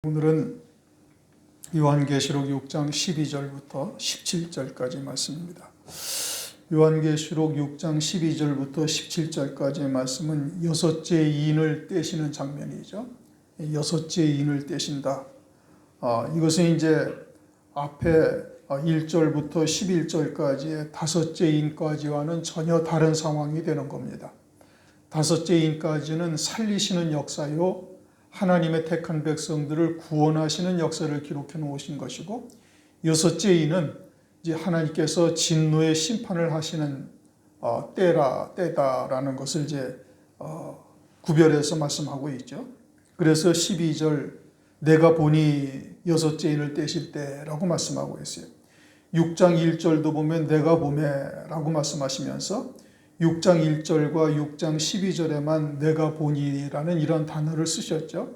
오늘은 요한계시록 6장 12절부터 17절까지 말씀입니다. 요한계시록 6장 12절부터 17절까지의 말씀은 여섯째 인을 떼시는 장면이죠. 여섯째 인을 떼신다. 이것은 이제 앞에 1절부터 11절까지의 다섯째 인까지와는 전혀 다른 상황이 되는 겁니다. 다섯째 인까지는 살리시는 역사요, 하나님의 택한 백성들을 구원하시는 역사를 기록해 놓으신 것이고, 여섯째 인은 이제 하나님께서 진노의 심판을 하시는 때다라는 것을 이제 구별해서 말씀하고 있죠. 그래서 12절 내가 보니 여섯째 인을 떼실 때라고 말씀하고 있어요. 6장 1절도 보면 내가 보매라고 말씀하시면서 6장 1절과 6장 12절에만 내가 보니라는 이런 단어를 쓰셨죠.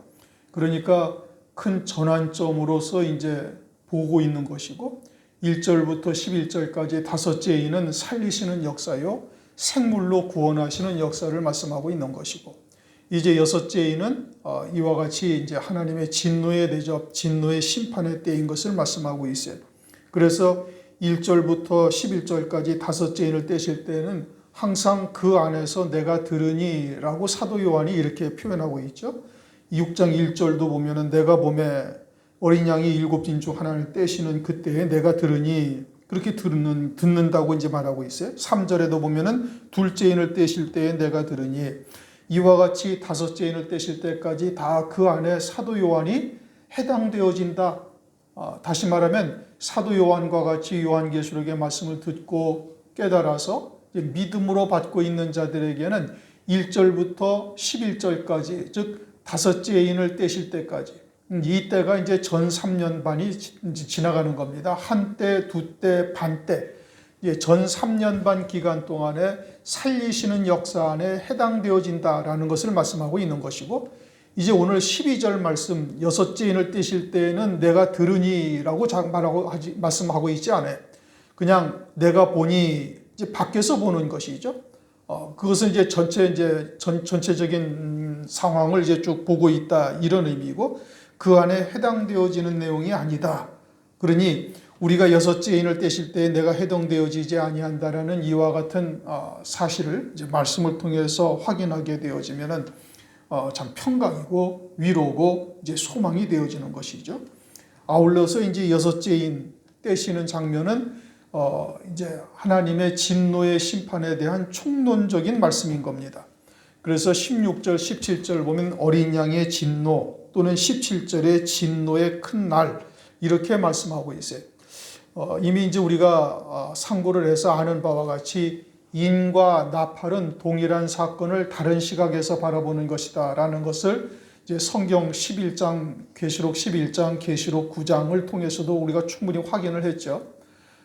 그러니까 큰 전환점으로서 이제 보고 있는 것이고, 1절부터 11절까지 다섯째 인은 살리시는 역사요, 생물로 구원하시는 역사를 말씀하고 있는 것이고, 이제 여섯째 인은 이와 같이 이제 하나님의 진노의 대접, 진노의 심판의 때인 것을 말씀하고 있어요. 그래서 1절부터 11절까지 다섯째 인을 떼실 때는 항상 그 안에서 내가 들으니 라고 사도 요한이 이렇게 표현하고 있죠. 6장 1절도 보면은 내가 보매 어린 양이 일곱 진 중 하나를 떼시는 그때에 내가 들으니, 그렇게 듣는다고 이제 말하고 있어요. 3절에도 보면은 둘째 인을 떼실 때에 내가 들으니, 이와 같이 다섯째 인을 떼실 때까지 다 그 안에 사도 요한이 해당되어진다. 다시 말하면 사도 요한과 같이 요한계시록의 말씀을 듣고 깨달아서 믿음으로 받고 있는 자들에게는 1절부터 11절까지, 즉 다섯째 인을 떼실 때까지, 이 때가 이제 전 3년 반이 지나가는 겁니다. 한 때, 두 때, 반 때, 전 3년 반 기간 동안에 살리시는 역사 안에 해당되어진다라는 것을 말씀하고 있는 것이고, 이제 오늘 12절 말씀 여섯째 인을 떼실 때에는 내가 들으니라고 말씀하고 있지 않아요. 그냥 내가 보니, 이제 밖에서 보는 것이죠. 그것은 이제 전체적인 상황을 이제 쭉 보고 있다, 이런 의미고, 그 안에 해당되어지는 내용이 아니다. 그러니 우리가 여섯째 인을 떼실 때 내가 해당되어지지 아니한다라는 이와 같은 사실을 이제 말씀을 통해서 확인하게 되어지면은 참 평강이고 위로고 이제 소망이 되어지는 것이죠. 아울러서 이제 여섯째 인 떼시는 장면은 이제 하나님의 진노의 심판에 대한 총론적인 말씀인 겁니다. 그래서 16절, 17절 보면 어린 양의 진노, 또는 17절의 진노의 큰 날, 이렇게 말씀하고 있어요. 이미 이제 우리가 상고를 해서 아는 바와 같이 인과 나팔은 동일한 사건을 다른 시각에서 바라보는 것이다라는 것을 이제 성경 11장, 계시록 11장, 계시록 9장을 통해서도 우리가 충분히 확인을 했죠.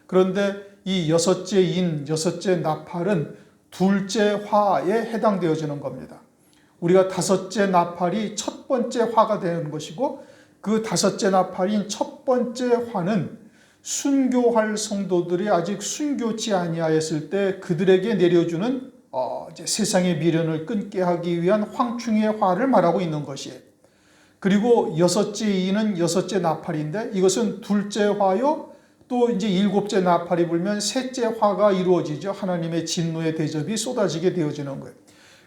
그런데 이 여섯째 인, 여섯째 나팔은 둘째 화에 해당되어지는 겁니다. 우리가 다섯째 나팔이 첫 번째 화가 되는 것이고, 그 다섯째 나팔인 첫 번째 화는 순교할 성도들이 아직 순교치 아니하였을 때 그들에게 내려주는 이제 세상의 미련을 끊게 하기 위한 황충의 화를 말하고 있는 것이에요. 그리고 여섯째 인은 여섯째 나팔인데, 이것은 둘째 화요, 또 이제 일곱째 나팔이 불면 셋째 화가 이루어지죠. 하나님의 진노의 대접이 쏟아지게 되어지는 거예요.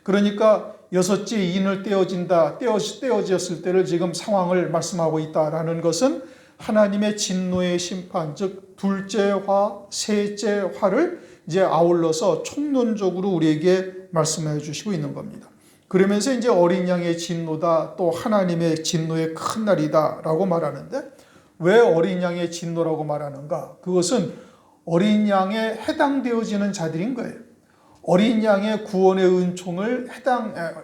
그러니까 여섯째 인을 떼어졌을 때를 지금 상황을 말씀하고 있다라는 것은 하나님의 진노의 심판, 즉 둘째 화, 셋째 화를 이제 아울러서 총론적으로 우리에게 말씀해 주시고 있는 겁니다. 그러면서 이제 어린 양의 진노다, 또 하나님의 진노의 큰 날이다라고 말하는데, 왜 어린 양의 진노라고 말하는가? 그것은 어린 양에 해당되어지는 자들인 거예요. 어린 양의 구원의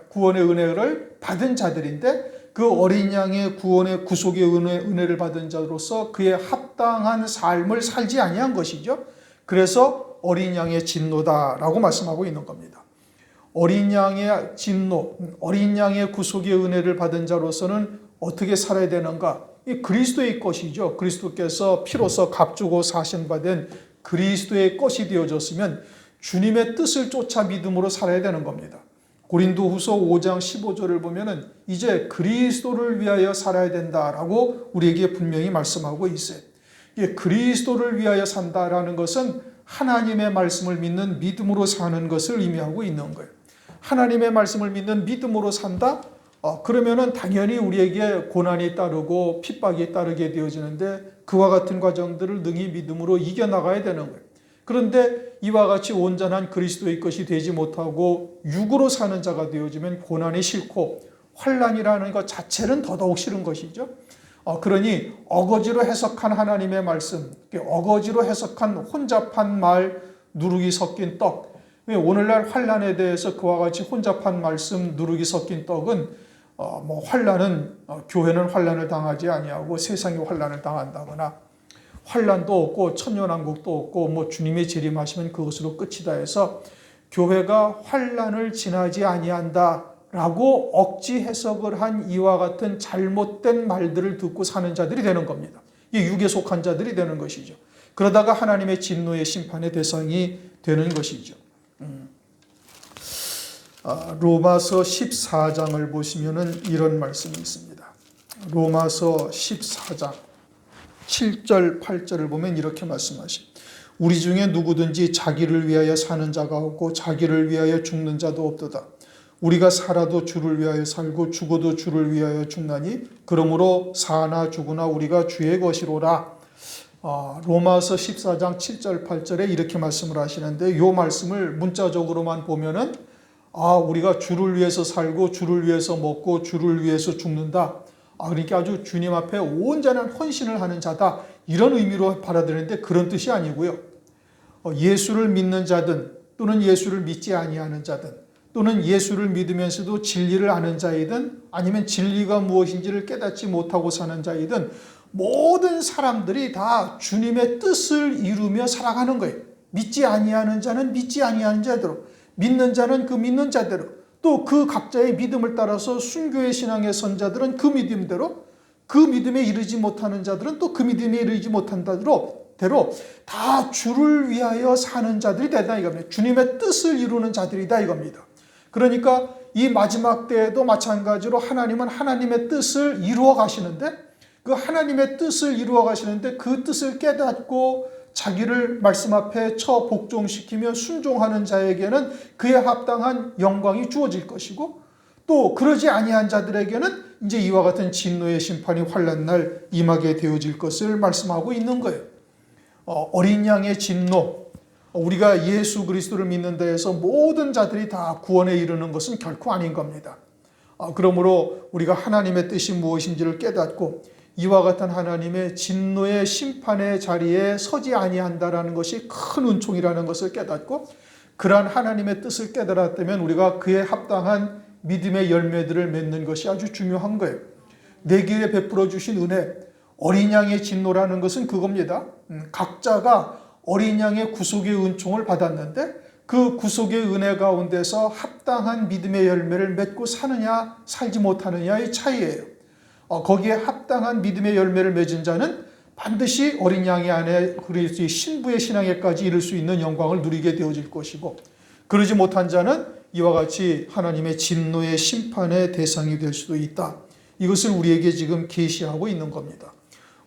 구원의 은혜를 받은 자들인데, 그 어린 양의 구원의 구속의 은혜를 받은 자로서 그의 합당한 삶을 살지 아니한 것이죠. 그래서 어린 양의 진노다라고 말씀하고 있는 겁니다. 어린 양의 진노, 어린 양의 구속의 은혜를 받은 자로서는 어떻게 살아야 되는가? 이 그리스도의 것이죠. 그리스도께서 피로써 값주고 사신받은 그리스도의 것이 되어졌으면 주님의 뜻을 쫓아 믿음으로 살아야 되는 겁니다. 고린도후서 5장 15절을 보면은 이제 그리스도를 위하여 살아야 된다라고 우리에게 분명히 말씀하고 있어요. 그리스도를 위하여 산다라는 것은 하나님의 말씀을 믿는 믿음으로 사는 것을 의미하고 있는 거예요. 하나님의 말씀을 믿는 믿음으로 산다? 그러면은 당연히 우리에게 고난이 따르고 핍박이 따르게 되어지는데 그와 같은 과정들을 능히 믿음으로 이겨나가야 되는 거예요. 그런데 이와 같이 온전한 그리스도의 것이 되지 못하고 육으로 사는 자가 되어지면 고난이 싫고 환난이라는 것 자체는 더더욱 싫은 것이죠. 그러니 어거지로 해석한 하나님의 말씀, 어거지로 해석한 혼잡한 말, 누룩이 섞인 떡. 오늘날 환난에 대해서 그와 같이 혼잡한 말씀, 누룩이 섞인 떡은 환난은 교회는 환난을 당하지 아니하고 세상이 환난을 당한다거나 환난도 없고 천년왕국도 없고 주님이 재림하시면 그것으로 끝이다 해서 교회가 환난을 지나지 아니한다라고 억지 해석을 한 이와 같은 잘못된 말들을 듣고 사는 자들이 되는 겁니다. 이게 육에 속한 자들이 되는 것이죠. 그러다가 하나님의 진노의 심판의 대상이 되는 것이죠. 로마서 14장을 보시면은 이런 말씀이 있습니다. 로마서 14장 7절 8절을 보면 이렇게 말씀하십니다. 우리 중에 누구든지 자기를 위하여 사는 자가 없고 자기를 위하여 죽는 자도 없도다. 우리가 살아도 주를 위하여 살고 죽어도 주를 위하여 죽나니 그러므로 사나 죽으나 우리가 주의 것이로라. 로마서 14장 7절 8절에 이렇게 말씀을 하시는데 이 말씀을 문자적으로만 보면은 우리가 주를 위해서 살고 주를 위해서 먹고 주를 위해서 죽는다. 그러니까 아주 주님 앞에 온전한 헌신을 하는 자다. 이런 의미로 받아들이는데 그런 뜻이 아니고요. 예수를 믿는 자든 또는 예수를 믿지 아니하는 자든 또는 예수를 믿으면서도 진리를 아는 자이든 아니면 진리가 무엇인지를 깨닫지 못하고 사는 자이든 모든 사람들이 다 주님의 뜻을 이루며 살아가는 거예요. 믿지 아니하는 자는 믿지 아니하는 자대로, 믿는 자는 그 믿는 자대로, 또 그 각자의 믿음을 따라서 순교의 신앙의 선자들은 그 믿음대로, 그 믿음에 이르지 못하는 자들은 또 그 믿음에 이르지 못한 대로 다 주를 위하여 사는 자들이 되다 이겁니다. 주님의 뜻을 이루는 자들이다 이겁니다. 그러니까 이 마지막 때에도 마찬가지로 하나님은 하나님의 뜻을 이루어 가시는데 그 하나님의 뜻을 이루어 가시는데 그 뜻을 깨닫고 자기를 말씀 앞에 처 복종시키며 순종하는 자에게는 그에 합당한 영광이 주어질 것이고 또 그러지 아니한 자들에게는 이제 이와 같은 진노의 심판이 환난 날 임하게 되어질 것을 말씀하고 있는 거예요. 어린 양의 진노, 우리가 예수 그리스도를 믿는 데에서 모든 자들이 다 구원에 이르는 것은 결코 아닌 겁니다. 그러므로 우리가 하나님의 뜻이 무엇인지를 깨닫고 이와 같은 하나님의 진노의 심판의 자리에 서지 아니한다라는 것이 큰 은총이라는 것을 깨닫고 그러한 하나님의 뜻을 깨달았다면 우리가 그에 합당한 믿음의 열매들을 맺는 것이 아주 중요한 거예요. 내게 베풀어 주신 은혜, 어린 양의 진노라는 것은 그겁니다. 각자가 어린 양의 구속의 은총을 받았는데 그 구속의 은혜 가운데서 합당한 믿음의 열매를 맺고 사느냐 살지 못하느냐의 차이예요. 거기에 합당한 믿음의 열매를 맺은 자는 반드시 어린 양의 안에 그리스도의 신부의 신앙에까지 이를 수 있는 영광을 누리게 되어질 것이고 그러지 못한 자는 이와 같이 하나님의 진노의 심판의 대상이 될 수도 있다. 이것을 우리에게 지금 계시하고 있는 겁니다.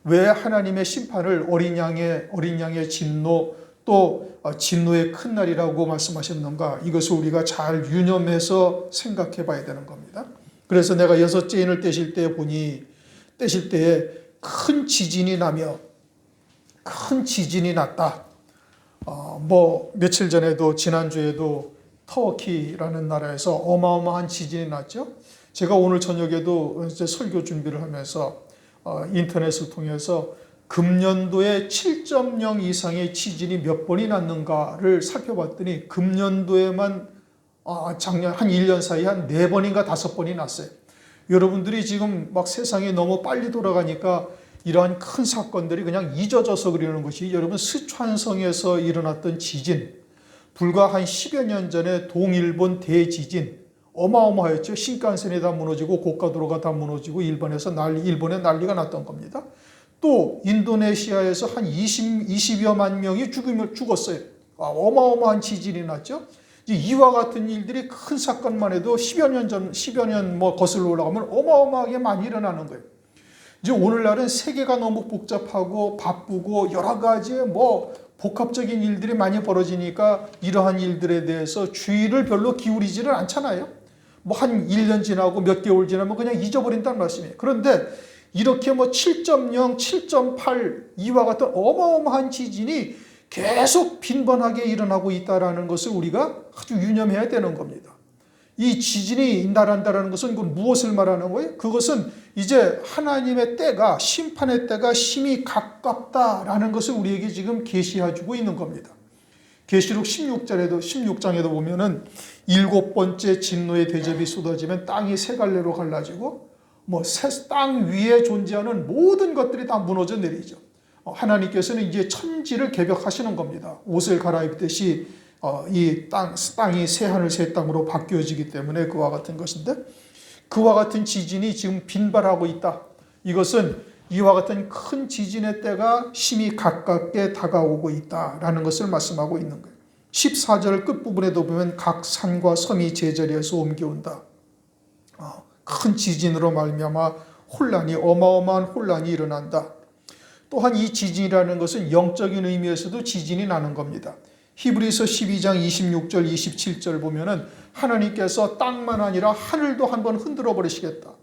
왜 하나님의 심판을 어린 양의 진노 또 진노의 큰 날이라고 말씀하셨는가? 이것을 우리가 잘 유념해서 생각해 봐야 되는 겁니다. 그래서 내가 6째 인을 떼실 때에 보니 떼실 때에 큰 지진이 나며 큰 지진이 났다. 며칠 전에도 지난주에도 터키라는 나라에서 어마어마한 지진이 났죠. 제가 오늘 저녁에도 이제 설교 준비를 하면서 인터넷을 통해서 금년도에 7.0 이상의 지진이 몇 번이 났는가를 살펴봤더니 금년도에만 작년 한 1년 사이에 한 4번인가 5번이 났어요. 여러분들이 지금 막 세상이 너무 빨리 돌아가니까 이러한 큰 사건들이 그냥 잊어져서 그러는 것이 여러분 스촨성에서 일어났던 지진, 불과 한 10여 년 전에 동일본 대지진 어마어마했죠. 신칸센이 다 무너지고 고가도로가 다 무너지고 일본에 난리가 났던 겁니다. 또 인도네시아에서 한 20여만 명이 죽었어요. 어마어마한 지진이 났죠. 이와 같은 일들이 큰 사건만 해도 10여 년 뭐 거슬러 올라가면 어마어마하게 많이 일어나는 거예요. 이제 오늘날은 세계가 너무 복잡하고 바쁘고 여러 가지의 뭐 복합적인 일들이 많이 벌어지니까 이러한 일들에 대해서 주의를 별로 기울이지를 않잖아요. 뭐 한 1년 지나고 몇 개월 지나면 그냥 잊어버린다는 말씀이에요. 그런데 이렇게 뭐 7.0, 7.8 이와 같은 어마어마한 지진이 계속 빈번하게 일어나고 있다는 것을 우리가 아주 유념해야 되는 겁니다. 이 지진이 난다라는 것은 무엇을 말하는 거예요? 그것은 이제 하나님의 때가, 심판의 때가 심히 가깝다라는 것을 우리에게 지금 계시해주고 있는 겁니다. 계시록 16장에도 보면은 7번째 진노의 대접이 쏟아지면 땅이 세 갈래로 갈라지고 뭐 땅 위에 존재하는 모든 것들이 다 무너져 내리죠. 하나님께서는 이제 천지를 개벽하시는 겁니다. 옷을 갈아입듯이 이 땅이 새 하늘 새 땅으로 바뀌어지기 때문에 그와 같은 것인데, 그와 같은 지진이 지금 빈발하고 있다. 이것은 이와 같은 큰 지진의 때가 심히 가깝게 다가오고 있다라는 것을 말씀하고 있는 거예요. 14절 끝부분에도 보면 각 산과 섬이 제자리에서 옮겨온다. 큰 지진으로 말미암아 어마어마한 혼란이 일어난다. 또한 이 지진이라는 것은 영적인 의미에서도 지진이 나는 겁니다. 히브리서 12장 26절 27절 보면은 하나님께서 땅만 아니라 하늘도 한번 흔들어 버리시겠다.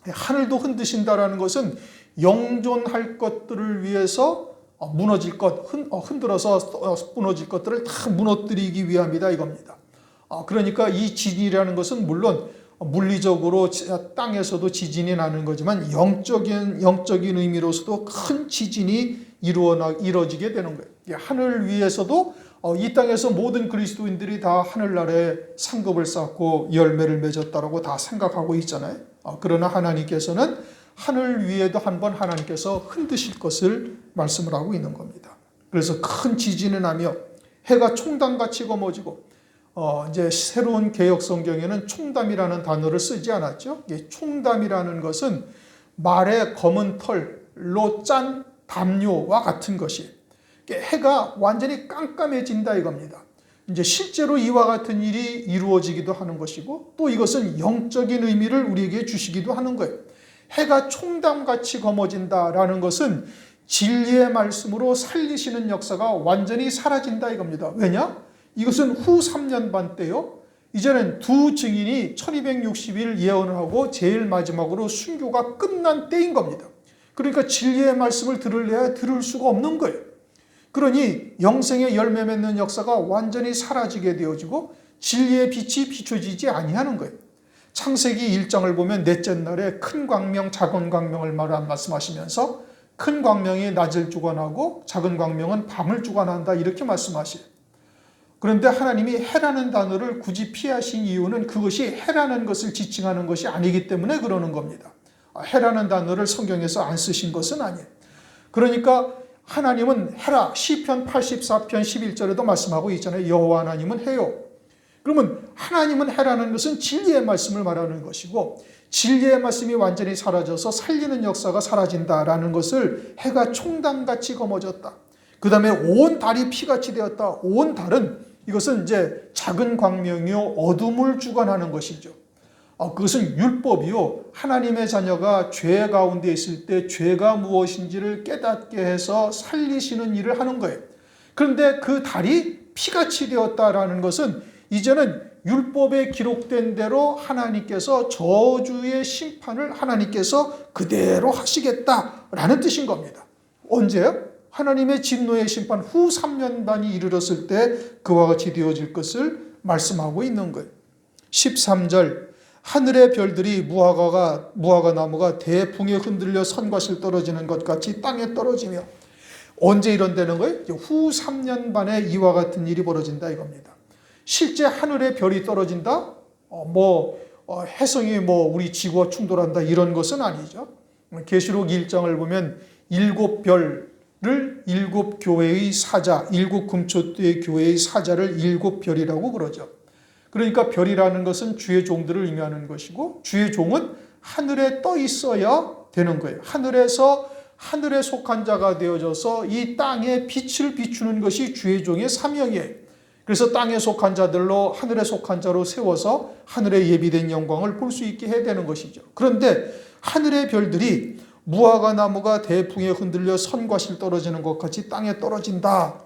하늘도 흔드신다라는 것은 영존할 것들을 위해서 무너질 것, 흔들어서 무너질 것들을 다 무너뜨리기 위함이다 이겁니다. 그러니까 이 지진이라는 것은 물론 물리적으로 땅에서도 지진이 나는 거지만 영적인 의미로서도 큰 지진이 이루어지게 되는 거예요. 하늘 위에서도 이 땅에서 모든 그리스도인들이 다 하늘나라에 상급을 쌓고 열매를 맺었다라고 다 생각하고 있잖아요. 그러나 하나님께서는 하늘 위에도 한번 하나님께서 흔드실 것을 말씀을 하고 있는 겁니다. 그래서 큰 지진이 나며 해가 총담같이 검어지고 이제 새로운 개역 성경에는 총담이라는 단어를 쓰지 않았죠. 총담이라는 것은 말의 검은 털로 짠 담요와 같은 것이 해가 완전히 깜깜해진다 이겁니다. 이제 실제로 이와 같은 일이 이루어지기도 하는 것이고 또 이것은 영적인 의미를 우리에게 주시기도 하는 거예요. 해가 총담같이 검어진다라는 것은 진리의 말씀으로 살리시는 역사가 완전히 사라진다 이겁니다. 왜냐? 이것은 후 3년 반 때요. 이제는 두 증인이 1260일 예언을 하고 제일 마지막으로 순교가 끝난 때인 겁니다. 그러니까 진리의 말씀을 들을래야 들을 수가 없는 거예요. 그러니 영생의 열매 맺는 역사가 완전히 사라지게 되어지고 진리의 빛이 비춰지지 아니하는 거예요. 창세기 1장을 보면 넷째 날에 큰 광명, 작은 광명을 말씀하시면서 큰 광명이 낮을 주관하고 작은 광명은 밤을 주관한다 이렇게 말씀하시요. 그런데 하나님이 해라는 단어를 굳이 피하신 이유는 그것이 해라는 것을 지칭하는 것이 아니기 때문에 그러는 겁니다. 해라는 단어를 성경에서 안 쓰신 것은 아니에요. 그러니까 하나님은 해라, 시편 84편 11절에도 말씀하고 있잖아요. 여호와 하나님은 해요. 그러면 하나님은 해라는 것은 진리의 말씀을 말하는 것이고 진리의 말씀이 완전히 사라져서 살리는 역사가 사라진다라는 것을 해가 총담같이 검어졌다. 그 다음에 온 달이 피같이 되었다. 온 달은 이것은 이제 작은 광명이요 어둠을 주관하는 것이죠. 그것은 율법이요 하나님의 자녀가 죄 가운데 있을 때 죄가 무엇인지를 깨닫게 해서 살리시는 일을 하는 거예요. 그런데 그 달이 피같이 되었다라는 것은 이제는 율법에 기록된 대로 하나님께서 저주의 심판을 하나님께서 그대로 하시겠다라는 뜻인 겁니다. 언제요? 하나님의 진노의 심판 후 3년 반이 이르렀을 때 그와 같이 되어질 것을 말씀하고 있는 거예요. 13절 하늘의 별들이 무화과 나무가 대풍에 흔들려 선과실 떨어지는 것 같이 땅에 떨어지며 언제 이런다는 거예요? 후 3년 반에 이와 같은 일이 벌어진다 이겁니다. 실제 하늘의 별이 떨어진다? 해성이 우리 지구와 충돌한다 이런 것은 아니죠. 계시록 1장을 보면 7별을 7교회의 사자, 7금초대의 교회의 사자를 7별이라고 그러죠. 그러니까 별이라는 것은 주의 종들을 의미하는 것이고 주의 종은 하늘에 떠 있어야 되는 거예요. 하늘에 속한 자가 되어져서 이 땅에 빛을 비추는 것이 주의 종의 사명이에요. 그래서 땅에 속한 자들로 하늘에 속한 자로 세워서 하늘에 예비된 영광을 볼 수 있게 해야 되는 것이죠. 그런데 하늘의 별들이 무화과 나무가 대풍에 흔들려 선과 실 떨어지는 것 같이 땅에 떨어진다.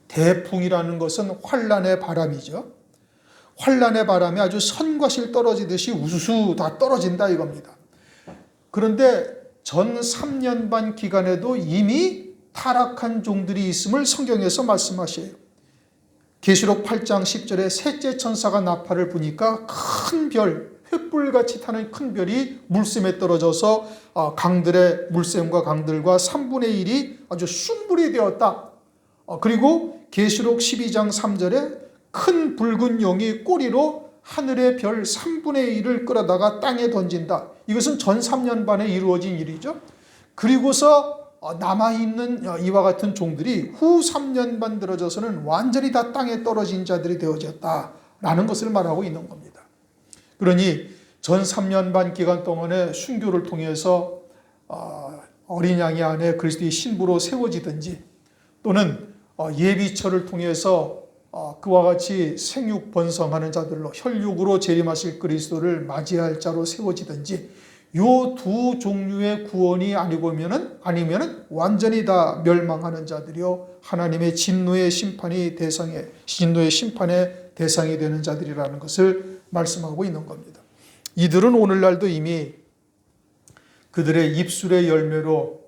대풍이라는 것은 환란의 바람이죠. 환란의 바람이 아주 선과 실 떨어지듯이 우수수 다 떨어진다 이겁니다. 그런데 전 3년 반 기간에도 이미 타락한 종들이 있음을 성경에서 말씀하셔요. 계시록 8장 10절에 셋째 천사가 나팔을 부니까 큰 별, 횃불같이 타는 큰 별이 물샘에 떨어져서 강들의 물샘과 강들과 3분의 1이 아주 순불이 되었다. 그리고 계시록 12장 3절에 큰 붉은 용이 꼬리로 하늘의 별 3분의 1을 끌어다가 땅에 던진다. 이것은 전 3년 반에 이루어진 일이죠. 그리고서 남아있는 이와 같은 종들이 후 3년 반 들어져서는 완전히 다 땅에 떨어진 자들이 되어졌다라는 것을 말하고 있는 겁니다. 그러니 전 3년 반 기간 동안에 순교를 통해서 어린 양의 안에 그리스도의 신부로 세워지든지 또는 예비처를 통해서 그와 같이 생육 번성하는 자들로 혈육으로 재림하실 그리스도를 맞이할 자로 세워지든지 요 두 종류의 구원이 아니면은 완전히 다 멸망하는 자들이요 하나님의 진노의 심판의 대상이 되는 자들이라는 것을 말씀하고 있는 겁니다. 이들은 오늘날도 이미 그들의 입술의 열매로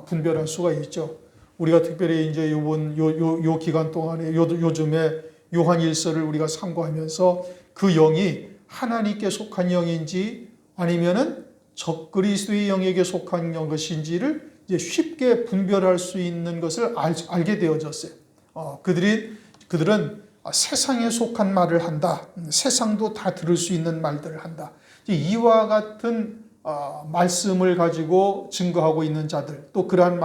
분별할 수가 있죠. 우리가 특별히 이제 요 기간 동안에 요즘에 요한 1서를 우리가 참고하면서 그 영이 하나님께 속한 영인지 아니면은 적그리스도의 영에게 속한 것인지를 이제 쉽게 분별할 수 있는 것을 알게 되어졌어요. 그들은 세상에 속한 말을 한다. 세상도 다 들을 수 있는 말들을 한다. 이와 같은 말씀을 가지고 증거하고 있는 자들, 또 그러한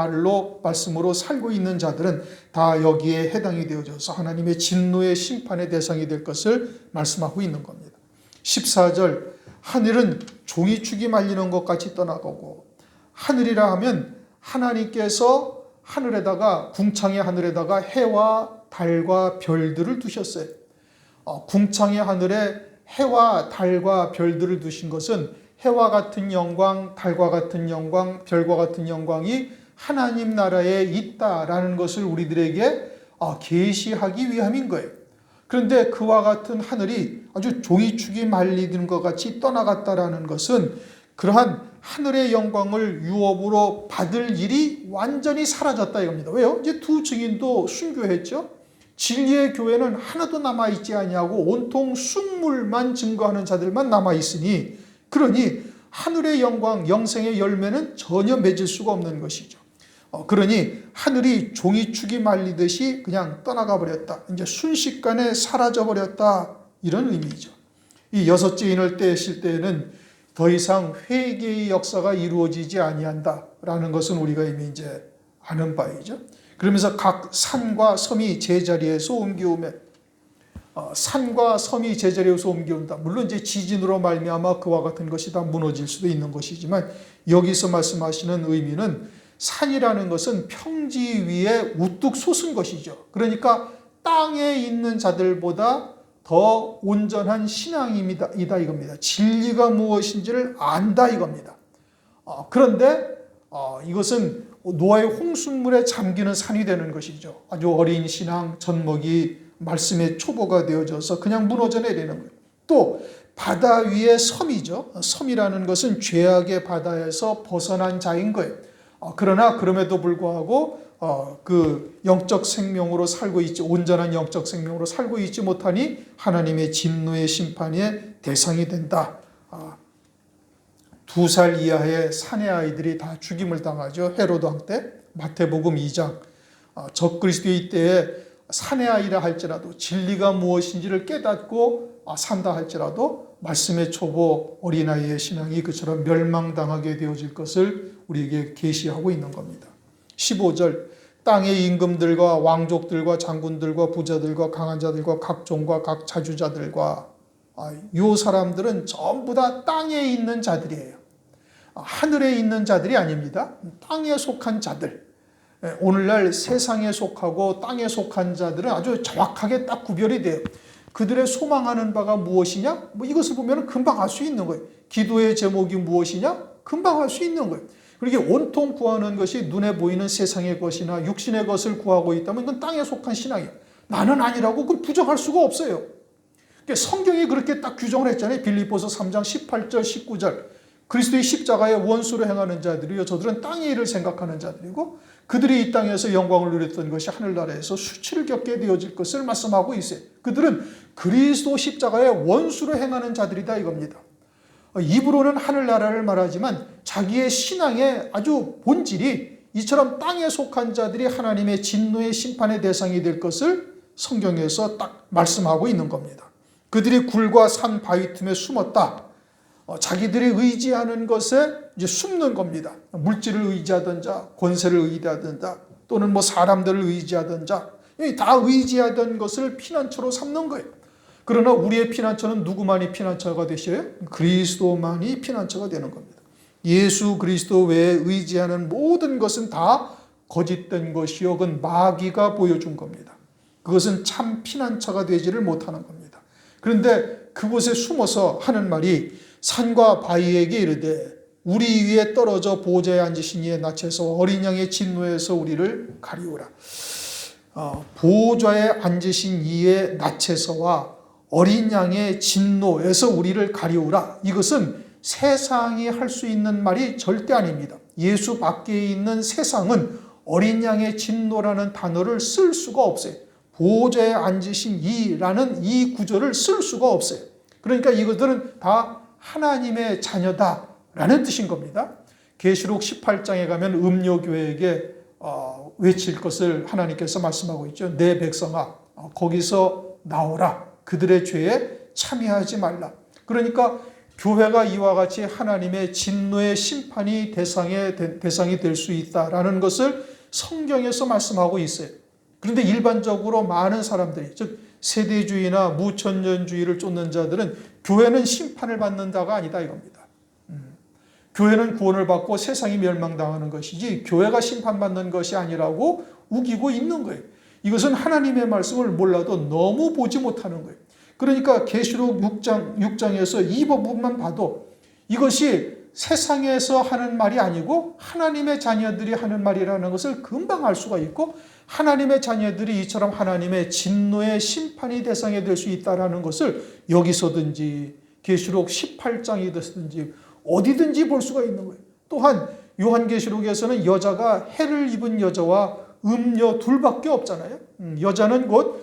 말씀으로 살고 있는 자들은 다 여기에 해당이 되어져서 하나님의 진노의 심판의 대상이 될 것을 말씀하고 있는 겁니다. 14절, 하늘은 종이축이 말리는 것 같이 떠나가고, 하늘이라 하면 하나님께서 궁창의 하늘에다가 해와 달과 별들을 두셨어요. 궁창의 하늘에 해와 달과 별들을 두신 것은 해와 같은 영광, 달과 같은 영광, 별과 같은 영광이 하나님 나라에 있다라는 것을 우리들에게 계시하기 위함인 거예요. 그런데 그와 같은 하늘이 아주 종이축이 말리는 것 같이 떠나갔다라는 것은 그러한 하늘의 영광을 유업으로 받을 일이 완전히 사라졌다 이겁니다. 왜요? 이제 두 증인도 순교했죠. 진리의 교회는 하나도 남아있지 아니하고 온통 순물만 증거하는 자들만 남아있으니 그러니 하늘의 영광, 영생의 열매는 전혀 맺을 수가 없는 것이죠. 그러니 하늘이 종이축이 말리듯이 그냥 떠나가 버렸다. 이제 순식간에 사라져 버렸다. 이런 의미죠. 이 여섯째 인을 떼실 때에는 더 이상 회개의 역사가 이루어지지 아니한다라는 것은 우리가 이미 이제 아는 바이죠. 그러면서 각 산과 섬이 제자리에서 옮기우매, 산과 섬이 제자리에서 옮겨온다. 물론 이제 지진으로 말미암아 그와 같은 것이 다 무너질 수도 있는 것이지만 여기서 말씀하시는 의미는 산이라는 것은 평지 위에 우뚝 솟은 것이죠. 그러니까 땅에 있는 자들보다 더 온전한 신앙이다 이겁니다. 진리가 무엇인지를 안다 이겁니다. 그런데 이것은 노아의 홍수물에 잠기는 산이 되는 것이죠. 아주 어린 신앙, 젖먹이 말씀의 초보가 되어져서 그냥 무너져 내리는 거예요. 또 바다 위의 섬이죠. 섬이라는 것은 죄악의 바다에서 벗어난 자인 거예요. 그러나 그럼에도 불구하고 그 영적 생명으로 살고 있지, 온전한 영적 생명으로 살고 있지 못하니 하나님의 진노의 심판의 대상이 된다. 2살 이하의 사내 아이들이 다 죽임을 당하죠. 헤로드 왕 때. 마태복음 2장. 적그리스도의 때에 사내 아이라 할지라도 진리가 무엇인지를 깨닫고 산다 할지라도 말씀의 초보 어린아이의 신앙이 그처럼 멸망당하게 되어질 것을 우리에게 계시하고 있는 겁니다. 15절, 땅의 임금들과 왕족들과 장군들과 부자들과 강한 자들과 각종과 각 자주자들과 이 사람들은 전부 다 땅에 있는 자들이에요. 하늘에 있는 자들이 아닙니다. 땅에 속한 자들. 오늘날 세상에 속하고 땅에 속한 자들은 아주 정확하게 딱 구별이 돼요. 그들의 소망하는 바가 무엇이냐? 이것을 보면 금방 알 수 있는 거예요. 기도의 제목이 무엇이냐? 금방 알 수 있는 거예요. 그렇게 온통 구하는 것이 눈에 보이는 세상의 것이나 육신의 것을 구하고 있다면 이건 땅에 속한 신앙이에요. 나는 아니라고 그건 부정할 수가 없어요. 성경이 그렇게 딱 규정을 했잖아요. 빌립보서 3장 18절 19절. 그리스도의 십자가의 원수로 행하는 자들이요, 저들은 땅의 일을 생각하는 자들이고 그들이 이 땅에서 영광을 누렸던 것이 하늘나라에서 수치를 겪게 되어질 것을 말씀하고 있어요. 그들은 그리스도 십자가의 원수로 행하는 자들이다 이겁니다. 입으로는 하늘나라를 말하지만 자기의 신앙의 아주 본질이 이처럼 땅에 속한 자들이 하나님의 진노의 심판의 대상이 될 것을 성경에서 딱 말씀하고 있는 겁니다. 그들이 굴과 산 바위 틈에 숨었다. 자기들이 의지하는 것에 이제 숨는 겁니다. 물질을 의지하던 자, 권세를 의지하던 자, 또는 사람들을 의지하던 자, 다 의지하던 것을 피난처로 삼는 거예요. 그러나 우리의 피난처는 누구만이 피난처가 되셔요? 그리스도만이 피난처가 되는 겁니다. 예수 그리스도 외에 의지하는 모든 것은 다 거짓된 것이요, 그건 마귀가 보여준 겁니다. 그것은 참 피난처가 되지를 못하는 겁니다. 그런데 그곳에 숨어서 하는 말이 산과 바위에게 이르되 우리 위에 떨어져 보좌에 앉으신 이의 낯에서 어린 양의 진노에서 우리를 가리우라. 보좌에 앉으신 이의 낯에서와 어린 양의 진노에서 우리를 가리우라. 이것은 세상이 할 수 있는 말이 절대 아닙니다. 예수 밖에 있는 세상은 어린 양의 진노라는 단어를 쓸 수가 없어요. 보좌에 앉으신 이라는 이 구절을 쓸 수가 없어요. 그러니까 이것들은 다 하나님의 자녀다라는 뜻인 겁니다. 계시록 18장에 가면 음료교회에게 외칠 것을 하나님께서 말씀하고 있죠. 내 백성아, 거기서 나오라. 그들의 죄에 참여하지 말라. 그러니까 교회가 이와 같이 하나님의 진노의 심판이 대상이 될 수 있다라는 것을 성경에서 말씀하고 있어요. 그런데 일반적으로 많은 사람들이, 즉 세대주의나 무천년주의를 쫓는 자들은 교회는 심판을 받는 자가 아니다 이겁니다. 교회는 구원을 받고 세상이 멸망당하는 것이지 교회가 심판받는 것이 아니라고 우기고 있는 거예요. 이것은 하나님의 말씀을 몰라도 너무 보지 못하는 거예요. 그러니까 계시록 6장에서 이 부분만 봐도 이것이 세상에서 하는 말이 아니고 하나님의 자녀들이 하는 말이라는 것을 금방 알 수가 있고, 하나님의 자녀들이 이처럼 하나님의 진노의 심판이 대상이 될 수 있다는 것을 여기서든지 계시록 18장이든지 어디든지 볼 수가 있는 거예요. 또한 요한계시록에서는 여자가 해를 입은 여자와 음녀 둘밖에 없잖아요. 여자는 곧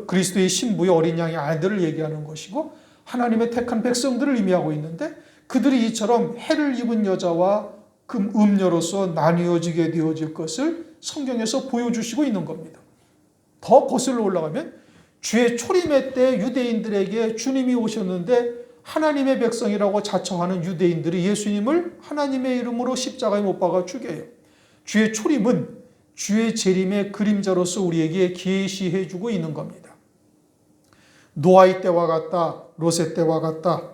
그리스도의 신부의 어린 양의 아들을 얘기하는 것이고 하나님의 택한 백성들을 의미하고 있는데, 그들이 이처럼 해를 입은 여자와 음녀로서 나뉘어지게 되어질 것을 성경에서 보여주시고 있는 겁니다. 더 거슬러 올라가면 주의 초림의 때 유대인들에게 주님이 오셨는데 하나님의 백성이라고 자처하는 유대인들이 예수님을 하나님의 이름으로 십자가에 못 박아 죽여요. 주의 초림은 주의 재림의 그림자로서 우리에게 계시해 주고 있는 겁니다. 노아의 때와 같다, 롯의 때와 같다.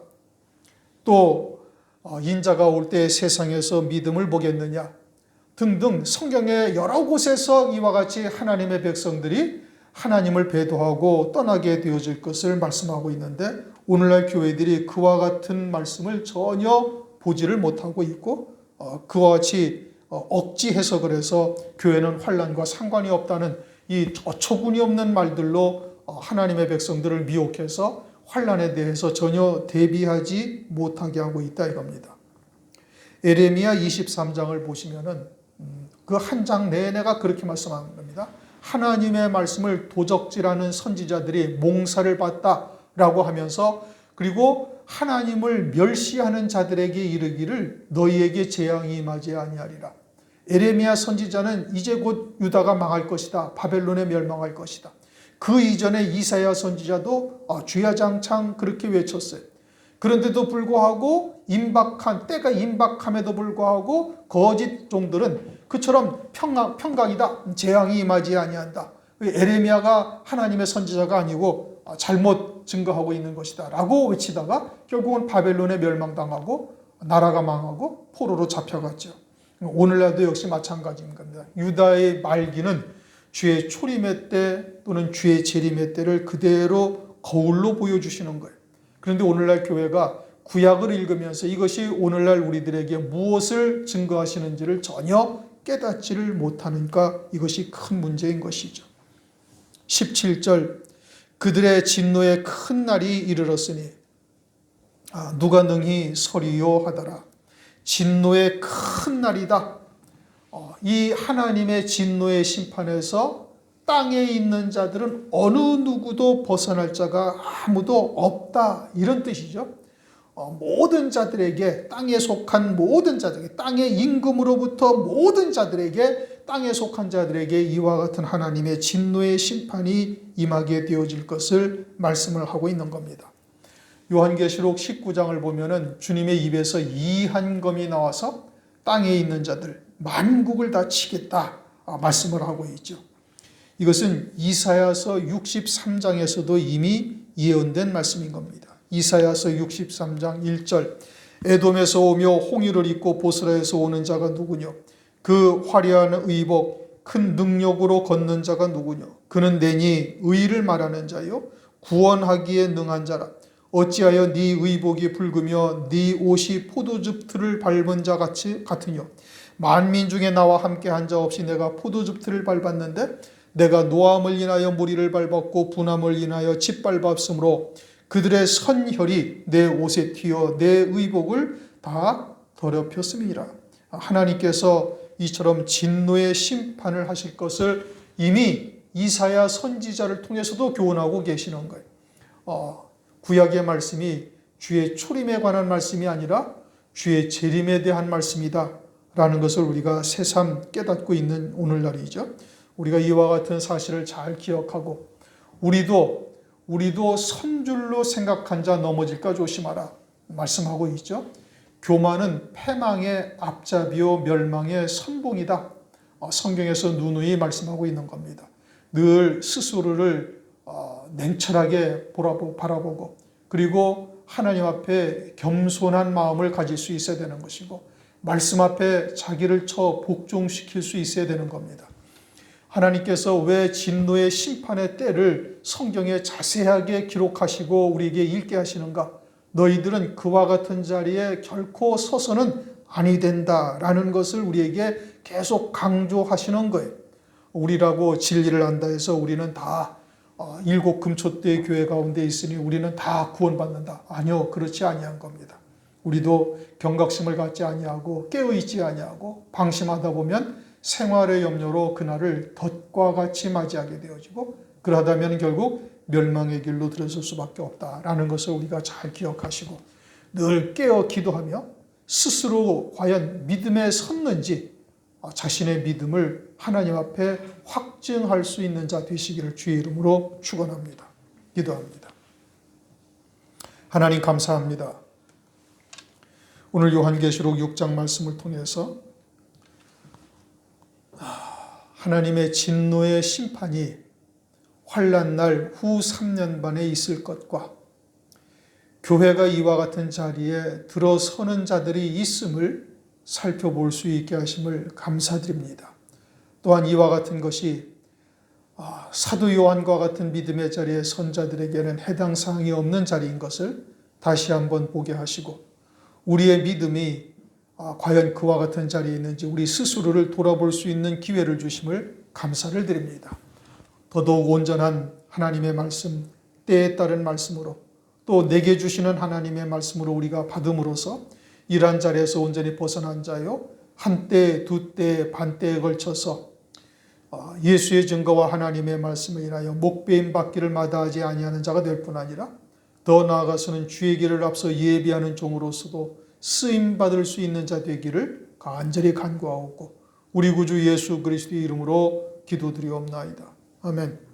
또 인자가 올 때 세상에서 믿음을 보겠느냐 등등 성경의 여러 곳에서 이와 같이 하나님의 백성들이 하나님을 배도하고 떠나게 되어질 것을 말씀하고 있는데, 오늘날 교회들이 그와 같은 말씀을 전혀 보지를 못하고 있고 그와 같이 억지 해석을 해서 교회는 환난과 상관이 없다는 이 어처구니 없는 말들로 하나님의 백성들을 미혹해서 환난에 대해서 전혀 대비하지 못하게 하고 있다 이겁니다. 에레미야 23장을 보시면은 그 한 장 내내가 그렇게 말씀하는 겁니다. 하나님의 말씀을 도적질하는 선지자들이 몽사를 받다라고 하면서, 그리고 하나님을 멸시하는 자들에게 이르기를 너희에게 재앙이 임하지 아니하리라. 에레미야 선지자는 이제 곧 유다가 망할 것이다, 바벨론에 멸망할 것이다. 그 이전에 이사야 선지자도 주야장창 그렇게 외쳤어요. 그런데도 불구하고 때가 임박함에도 불구하고 거짓 종들은 그처럼 평강이다, 재앙이 임하지 아니한다, 에레미야가 하나님의 선지자가 아니고 잘못 증거하고 있는 것이다 라고 외치다가 결국은 바벨론에 멸망당하고 나라가 망하고 포로로 잡혀갔죠. 오늘날도 역시 마찬가지인 겁니다. 유다의 말기는 주의 초림의 때 또는 주의 재림의 때를 그대로 거울로 보여주시는 거예요. 그런데 오늘날 교회가 구약을 읽으면서 이것이 오늘날 우리들에게 무엇을 증거하시는지를 전혀 깨닫지를 못하니까 이것이 큰 문제인 것이죠. 17절 그들의 진노의 큰 날이 이르렀으니 누가 능히 서리요 하더라. 진노의 큰 날이다. 이 하나님의 진노의 심판에서 땅에 있는 자들은 어느 누구도 벗어날 자가 아무도 없다. 이런 뜻이죠. 모든 자들에게, 땅에 속한 모든 자들에게, 땅의 임금으로부터 모든 자들에게, 땅에 속한 자들에게 이와 같은 하나님의 진노의 심판이 임하게 되어질 것을 말씀을 하고 있는 겁니다. 요한계시록 19장을 보면은 주님의 입에서 이한검이 나와서 땅에 있는 자들 만국을 다 치겠다 말씀을 하고 있죠. 이것은 이사야서 63장에서도 이미 예언된 말씀인 겁니다. 이사야서 63장 1절 에돔에서 오며 홍유를 입고 보스라에서 오는 자가 누구뇨? 그 화려한 의복 큰 능력으로 걷는 자가 누구뇨? 그는 내니 의를 말하는 자요 구원하기에 능한 자라. 어찌하여 네 의복이 붉으며 네 옷이 포도즙 틀을 밟은 자 같으뇨? 만민 중에 나와 함께 한 자 없이 내가 포도즙 틀을 밟았는데 내가 노함을 인하여 무리를 밟았고 분함을 인하여 짓밟았으므로 그들의 선혈이 내 옷에 튀어 내 의복을 다 더럽혔음이라. 하나님께서 이처럼 진노의 심판을 하실 것을 이미 이사야 선지자를 통해서도 교훈하고 계시는 거예요. 구약의 말씀이 주의 초림에 관한 말씀이 아니라 주의 재림에 대한 말씀이다 라는 것을 우리가 새삼 깨닫고 있는 오늘날이죠. 우리가 이와 같은 사실을 잘 기억하고 우리도 선줄로 생각한 자 넘어질까 조심하라 말씀하고 있죠. 교만은 패망의 앞잡이요 멸망의 선봉이다. 성경에서 누누이 말씀하고 있는 겁니다. 늘 스스로를 냉철하게 바라보고 그리고 하나님 앞에 겸손한 마음을 가질 수 있어야 되는 것이고 말씀 앞에 자기를 복종시킬 수 있어야 되는 겁니다. 하나님께서 왜 진노의 심판의 때를 성경에 자세하게 기록하시고 우리에게 읽게 하시는가? 너희들은 그와 같은 자리에 결코 서서는 아니 된다라는 것을 우리에게 계속 강조하시는 거예요. 우리라고 진리를 안다 해서 우리는 다 일곱 금초대 교회 가운데 있으니 우리는 다 구원받는다. 아니요, 그렇지 아니한 겁니다. 우리도 경각심을 갖지 아니하고 깨어있지 아니하고 방심하다 보면 생활의 염려로 그날을 덫과 같이 맞이하게 되어지고 그러다면 결국 멸망의 길로 들어설 수밖에 없다라는 것을 우리가 잘 기억하시고 늘 깨어 기도하며 스스로 과연 믿음에 섰는지 자신의 믿음을 하나님 앞에 확증할 수 있는 자 되시기를 주의 이름으로 축원합니다. 기도합니다. 하나님 감사합니다. 오늘 요한계시록 6장 말씀을 통해서 하나님의 진노의 심판이 환난날 후 3년 반에 있을 것과 교회가 이와 같은 자리에 들어서는 자들이 있음을 살펴볼 수 있게 하심을 감사드립니다. 또한 이와 같은 것이 사도 요한과 같은 믿음의 자리에 선 자들에게는 해당 사항이 없는 자리인 것을 다시 한번 보게 하시고 우리의 믿음이 과연 그와 같은 자리에 있는지 우리 스스로를 돌아볼 수 있는 기회를 주심을 감사를 드립니다. 더더욱 온전한 하나님의 말씀, 때에 따른 말씀으로 또 내게 주시는 하나님의 말씀으로 우리가 받음으로써 이러한 자리에서 온전히 벗어난 자요 한때, 두때, 반때에 걸쳐서 예수의 증거와 하나님의 말씀을 인하여 목배임 받기를 마다하지 아니하는 자가 될 뿐 아니라 더 나아가서는 주의 길을 앞서 예비하는 종으로서도 쓰임받을 수 있는 자 되기를 간절히 간구하옵고 우리 구주 예수 그리스도의 이름으로 기도드리옵나이다. 아멘.